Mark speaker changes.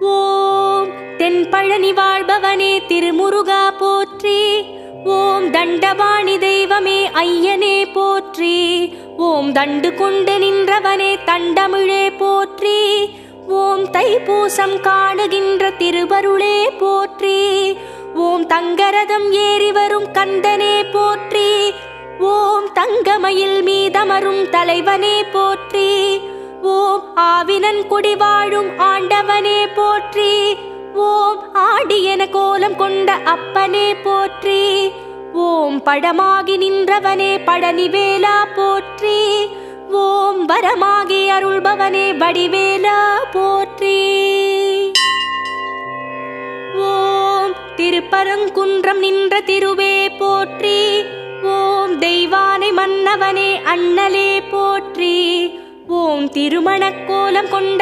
Speaker 1: ஓம் தென்பழனி வாழ்பவனே திருமுருகா போற்றி. ஓம் தண்டபாணி தெய்வமே ஐயனே போற்றி. ஓம் தண்டு கொண்டு நின்றவனே தண்டமிழே போற்றி. ஓம் தைப்பூசம் காணுகின்ற திருவருளே போற்றி. ஓம் தங்கரதம் ஏறி வரும் கந்தனே போற்றி. ஓம் தங்கமயில் மீதமரும் தலைவனே போற்றி. ஓம் ஆவினன் குடி வாழும் ஆண்டவனே போற்றி. ஓம் ஆடியன கோலம் கொண்ட அப்பனே போற்றி. ஓம் பழமாகி நின்றவனே பழனிவேலா போற்றி. ஓம் வரமாகி அருள்பவனே வடிவேலா போற்றி. ஓம் திருப்பரங்குன்றம் நின்ற திருவே போற்றி. ஓம் தெய்வானை மன்னவனே அண்ணலே போற்றி. ஓம் திருமணக்கோலம் கொண்ட